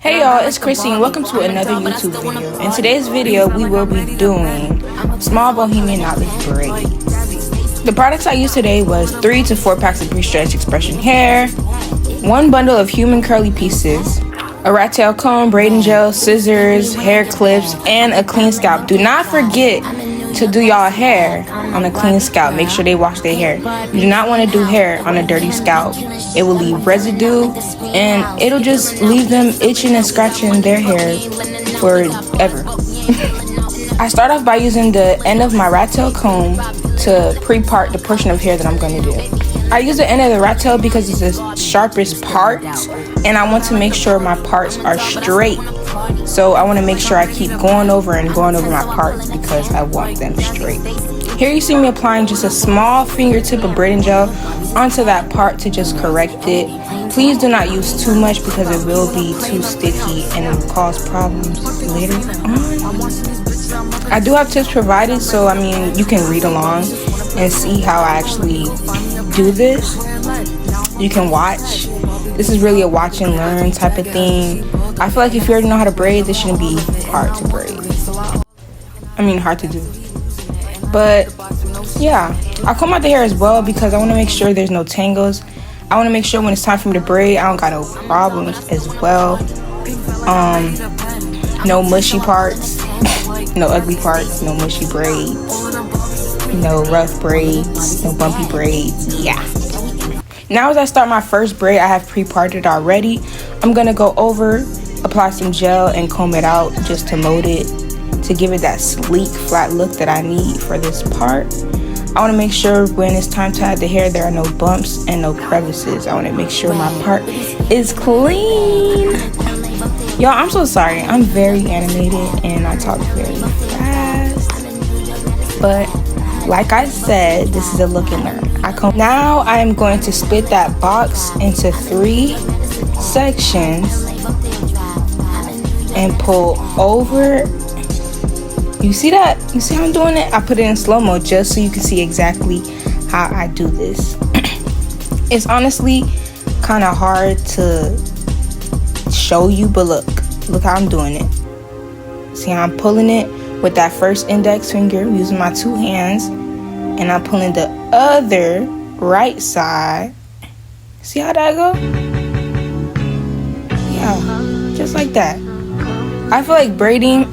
Hey y'all, it's Chrissy and welcome to another YouTube video. In today's video, we will be doing small Bohemian knotless braids. The products I used today was 3 to 4 packs of pre-stretched expression hair, 1 bundle of human curly pieces, a rat tail comb, braiding gel, scissors, hair clips, and a clean scalp. Do not forget to do y'all hair on a clean scalp. Make sure they wash their hair. You do not want to do hair on a dirty scalp. It will leave residue and it'll just leave them itching and scratching their hair forever. I start off by using the end of my rat tail comb to pre-part the portion of hair that I'm going to do. I use the end of the rat tail because it's the sharpest part and I want to make sure my parts are straight. So I want to make sure I keep going over my parts because I want them straight. Here you see me applying just a small fingertip of braiding gel onto that part to just correct it. Please do not use too much because it will be too sticky and it will cause problems later on. I do have tips provided, so I mean you can read along and see how I actually do this. You can watch. This is really a watch and learn type of thing. I feel like if you already know how to braid, this shouldn't be hard to braid. I mean, hard to do. But yeah, I comb out the hair as well because I want to make sure there's no tangles. I want to make sure when it's time for me to braid, I don't got no problems as well. No mushy parts, no ugly parts, no mushy braids, no rough braids, no bumpy braids. Yeah. Now as I start my first braid, I have pre-parted already. I'm gonna go over, apply some gel and comb it out just to mold it, to give it that sleek flat look that I need for this part. I want to make sure when it's time to add the hair there are no bumps and no crevices. I want to make sure my part is clean. Y'all, I'm so sorry. I'm very animated and I talk very fast. But like I said, this is a look and learn. Now I am going to split that box into 3 sections and pull over. You see that? You see how I'm doing it? I put it in slow-mo just so you can see exactly how I do this. It's honestly kind of hard to show you, but look how I'm doing it. See how I'm pulling it with that first index finger using my 2 hands, and I'm pulling the other right side. See how that go? Yeah, just like that. I feel like braiding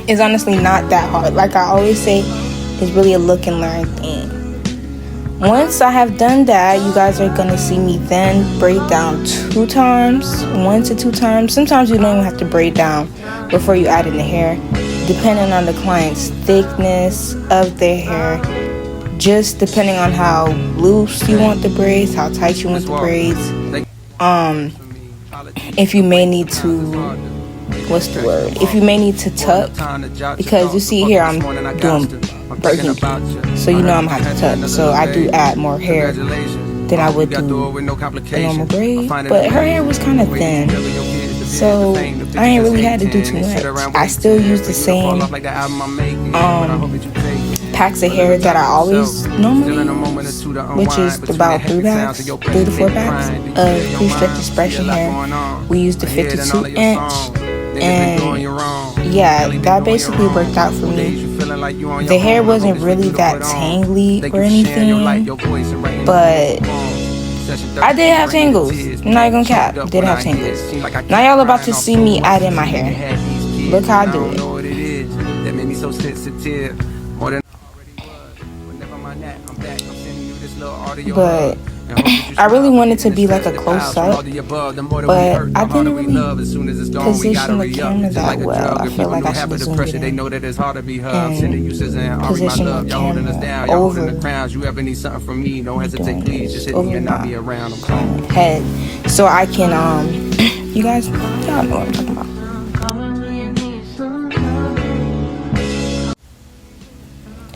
is honestly not that hard. Like I always say, it's really a look and learn thing. Once I have done that, you guys are gonna see me then braid down 2 times, 1 to 2 times. Sometimes you don't even have to braid down before you add in the hair, depending on the client's thickness of their hair, just depending on how loose you want the braids, how tight you want the braids. If you may need to, if you may need to tuck, because you see here I'm doing burgundy, so you know I'm gonna have to tuck, so I do add more hair than I would do a normal braid, but her hair was kind of thin, so I ain't really had to do too much. I still use the same packs of hair that I always normally use, which is about 3 to 4 packs of pre-stretched expression hair. We used the 52 inch, and yeah, that basically worked out for me. The hair wasn't really that tangly or anything, but I did have tangles. I'm not gonna cap, did have tangles. Now y'all about to see me add in my hair. Look how I do it. But I really wanted to be like a close-up, but I didn't really position the camera that well. I feel like I should have zoomed it in and position the camera over my head so I can, you guys, y'all know what I'm talking about.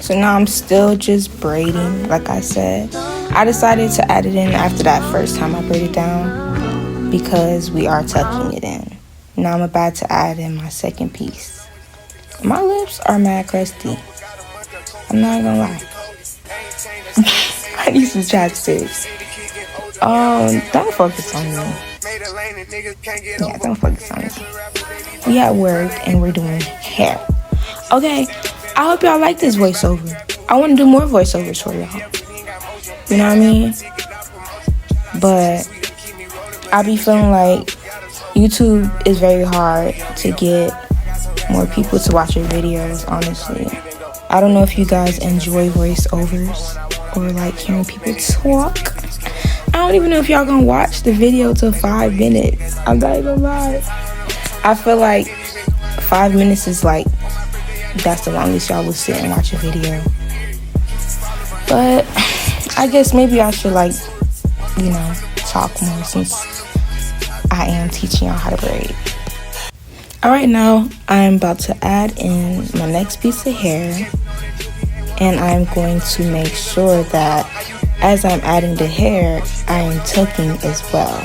So now I'm still just braiding, like I said. I decided to add it in after that first time I braided down because we are tucking it in. Now I'm about to add in my second piece. My lips are mad crusty. I'm not gonna lie. I need some chapsticks. Don't focus on me. Yeah, don't focus on it. We at work and we're doing hair. Okay, I hope y'all like this voiceover. I want to do more voiceovers for y'all. You know what I mean? But I be feeling like YouTube is very hard to get more people to watch your videos, honestly. I don't know if you guys enjoy voiceovers or like hearing people talk. I don't even know if y'all gonna watch the video till 5 minutes. I'm not even lie. I feel like 5 minutes is like, that's the longest y'all will sit and watch a video. But I guess maybe I should like, you know, talk more since I am teaching y'all how to braid. Alright, now I'm about to add in my next piece of hair, and I'm going to make sure that as I'm adding the hair, I am tucking as well.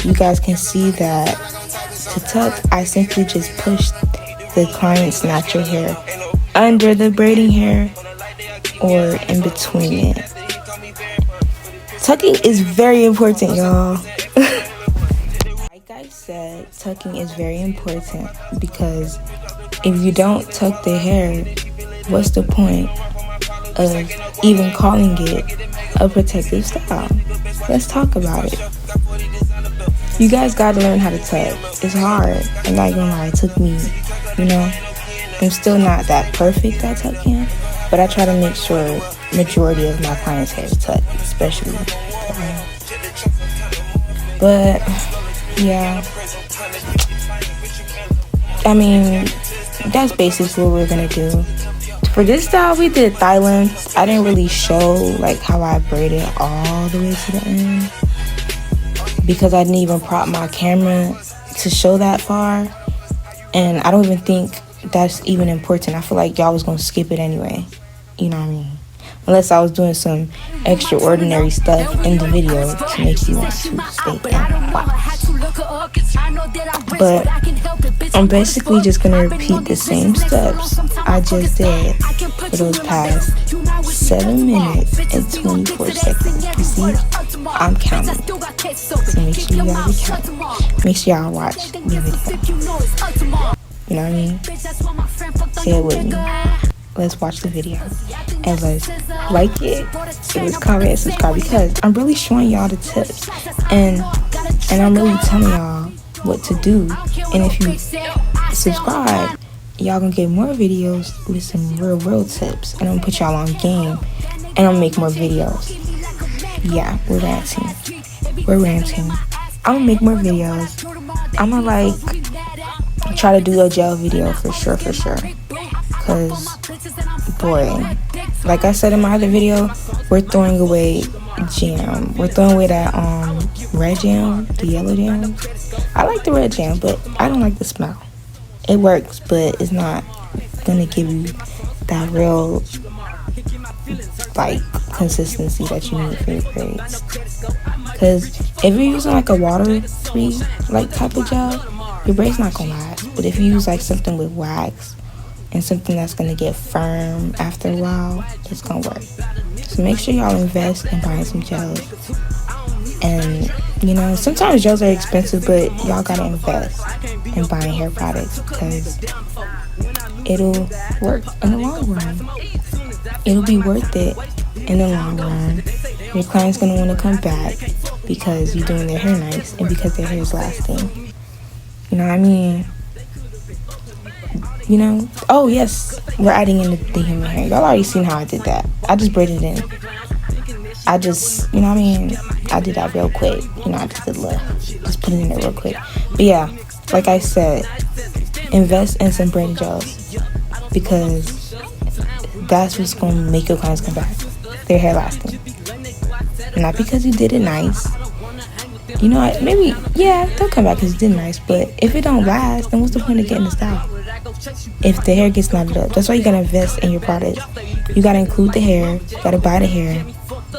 You guys can see that to tuck, I simply just push the client's natural hair under the braiding hair or in between it. Tucking is very important, y'all. Like I said, tucking is very important because if you don't tuck the hair, what's the point of even calling it a protective style? Let's talk about it. You guys gotta learn how to tuck. It's hard. I'm not gonna lie, it took me, you know. I'm still not that perfect at tucking, but I try to make sure majority of my clients' hair is tucked, especially. But yeah, I mean, that's basically what we're gonna do. For this style, we did thigh length. I didn't really show like how I braided all the way to the end because I didn't even prop my camera to show that far, and I don't even think that's even important. I feel like y'all was gonna skip it anyway, you know what I mean? Unless I was doing some extraordinary stuff in the video to make you want to stay and watch. But I'm basically just gonna repeat the same steps I just did for those past 7 minutes and 24 seconds. You see, I'm counting. So make sure you guys are counting. Make sure y'all watch the video. You know what I mean? Say it with me. Let's watch the video and let's like it, let's comment and subscribe, because I'm really showing y'all the tips and I'm really telling y'all what to do. And if you subscribe, y'all gonna get more videos with some real tips, and I'm gonna put y'all on game, and I'm gonna make more videos. Yeah, we're ranting. I'm gonna make more videos. I'm gonna like try to do a gel video for sure, because boy, like I said in my other video, we're throwing away jam. We're throwing away that red jam, the yellow jam. I like the red jam, but I don't like the smell. It works, but it's not gonna give you that real like consistency that you need for your braids. Because if you're using like a water-free like type of gel, your braid's not gonna last. But if you use like something with wax and something that's gonna get firm after a while, it's gonna work. So make sure y'all invest in buying some gels. And you know, sometimes gels are expensive, but y'all gotta invest in buying hair products because it'll work in the long run. It'll be worth it in the long run. Your client's gonna want to come back because you're doing their hair nice and because their hair is lasting. You know what I mean? You know? Oh yes, we're adding in the human hair. Y'all already seen how I did that. I just braided in. I just, you know what I mean? I did that real quick. You know, I just did just put it in there real quick. But yeah, like I said, invest in some braiding gels because that's what's going to make your clients come back. Their hair lasting. Not because you did it nice. You know what? Maybe, yeah, they'll come back because you did nice. But if it don't last, then what's the point of getting the style? If the hair gets knotted up. That's why you got to invest in your product. You got to include the hair. You got to buy the hair.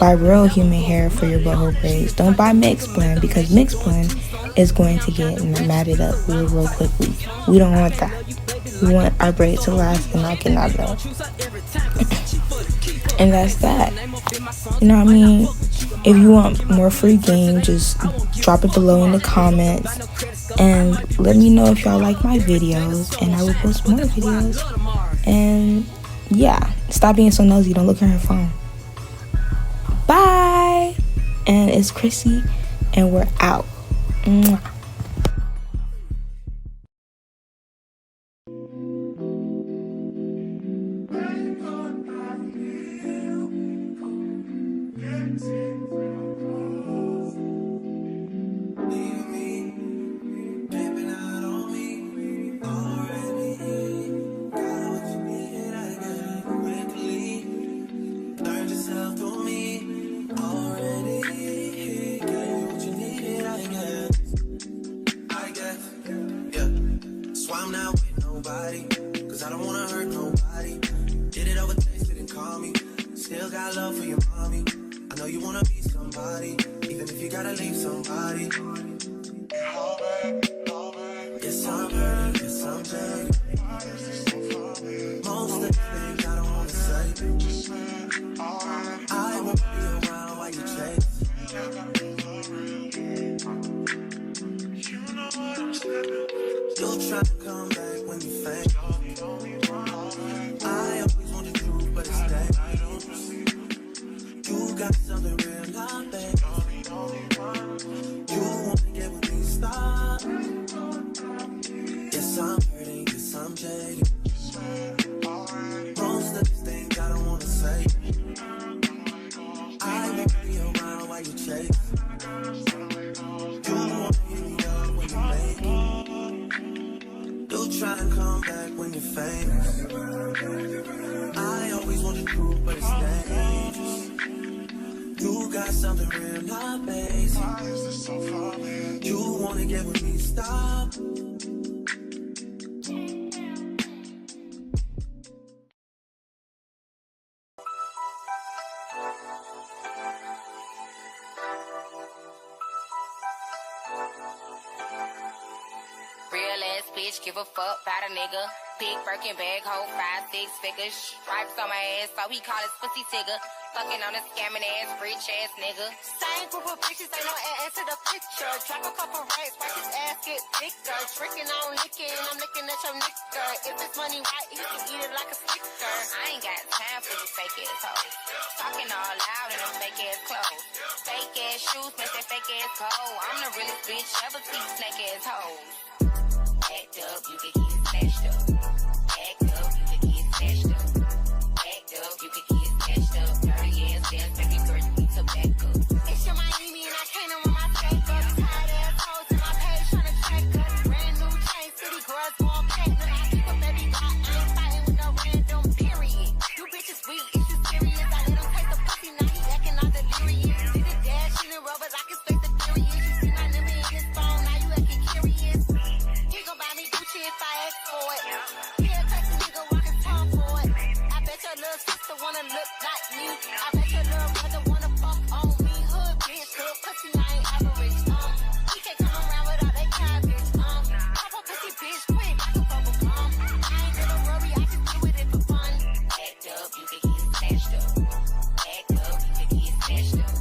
Buy real human hair for your boho braids. Don't buy mixed blend because mixed blend is going to get matted up real quickly. We don't want that. We want our braids to last and not get knotted up. And that's that. You know what I mean? If you want more free game, just drop it below in the comments and let me know if y'all like my videos, and I will post more videos. And yeah, stop being so nosy, don't look at her phone. Bye. And it's Chrissy, and we're out. Mwah. I'm not with nobody, cause I don't wanna hurt nobody. Did it over, tasted and call me. Still got love for your mommy. I know you wanna be somebody, even if you gotta leave somebody. Yes, I'm hurt, yes, I'm jaded. Most of the things I don't wanna say. I won't be around while you chase. You'll try to come back when you faint. I always want the truth, but it's dangerous. You got something real, not bad. You wanna get with me, stop. Yes, I'm hurting, yes, I'm jaded. Most of these things I don't wanna say. I won't be around while you chase. You wanna hit me up when you make it. Try and come back when you're famous. I always want the truth, but it's dangerous. You got something real, not basic. You wanna get with me, stop. Bitch, give a fuck about a nigga. Big Birkin bag, hold 5, 6 figures. Stripes on my ass, so he call his pussy tigger. Fucking on a scamming ass, rich ass nigga. Same group of bitches, ain't no ass to the picture. Drop a couple racks, watch his ass get thicker. Tricking on licking, I'm looking at your nigga. If it's money right, he can eat it like a sticker. I ain't got time for you fake ass hoes. Talking all loud in them fake ass clothes. Fake ass shoes, make that fake ass cold. I'm the realest bitch ever see snake ass hoes. Act up, you can get snatched up. Act up, you can get snatched up. Act up, you can get snatched up. Dirty ass dance, baby girl, you need to back up. It's your Miami and I came in with my stack up. Tired ass hoes in my page tryna track us. Brand new chain, city girls going platinum. I keep a baby dot, I ain't fighting with no random period. You bitches weak, it's you serious. I let him taste the pussy, now he acting all delirious. Did a dash in the rubbers, I can space the furious. You see my number in his phone, now you acting curious. If I ask for it, yeah, touch a nigga walking tongue for it. I bet your little sister wanna look like me. I bet your little brother wanna fuck on me. Hood bitch, hood pussy, I ain't average. He can't come around without that cabbage. Pop a pussy bitch quick, I can bubble gum. I ain't never worry, I just do it for fun. Act up, you can get snatched up. Act up, you can get snatched up.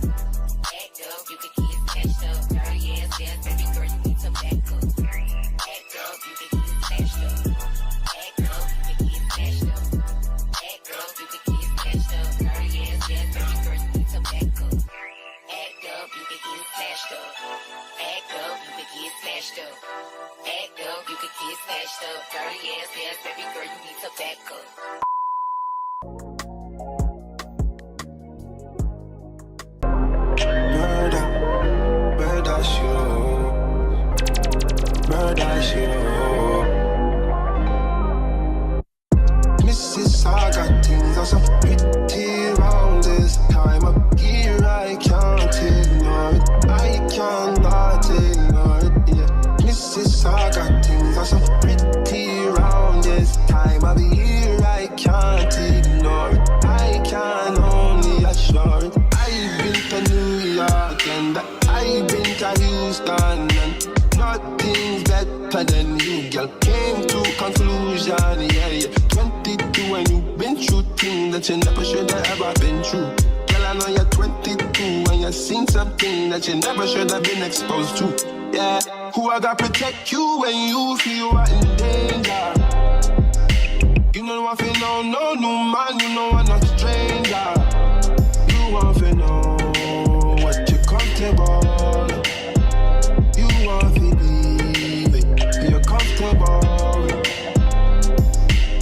Act up, you can get snatched up. Dirty ass dance, baby girl, you need to back up. Act up, you can get snatched up. Act up, you can get snatched up. Act up, you can get snatched up. Dirty ass dance, baby girl, you need to back up. Act up, you can get snatched up. Act up, you can get snatched up. Act up, you can get snatched up. Dirty ass dance, baby girl, you need to back up. Mrs. I got things are so pretty round this time of year. I can't ignore it. I cannot ignore it. Yeah. Mrs. I got things are so pretty round this time of year. I can't ignore it. I can only assure it. I've been to New York and I've been to Houston, and nothing's better than you, girl. Came to conclusion, yeah. 22 and you've been through things that you never should have ever been through. Girl, I know you're 22 and you're I seen something that you never should have been exposed to. Yeah, who I got protect you when you feel you are in danger. You know I feel no new man, you know I'm not stranger. You want to know what you comfortable. You want to be you're comfortable.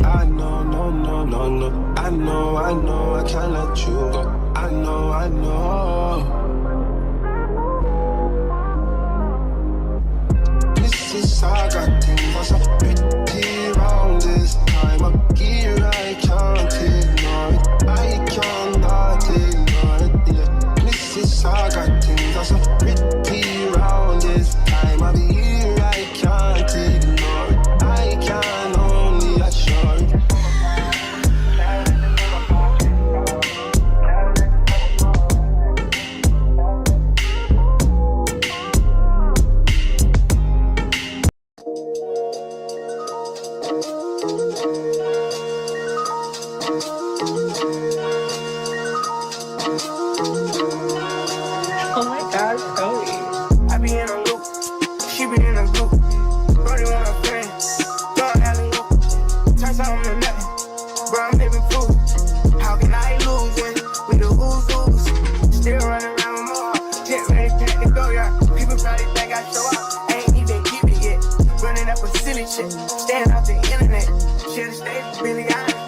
I know, no. I know, I can't let you go. I know. This is I got things that's so pretty round this time of year. I can't ignore it. I cannot ignore it. Yeah. This is I got things that's so pretty round this time of year. I can't ignore it. I can only assure it. Oh my gosh, Chloe. I be in a loop, she be in a group. Brody want a friend, don't alley loop. Turn something to nothing, bro, I'm living proof. How can I lose when we the who's? Still running around with more, get ready, pack to go, yeah. People probably think I show up, ain't even give it yet. Running up a silly shit, staying off the internet. Should've stayed with Billy Eyes.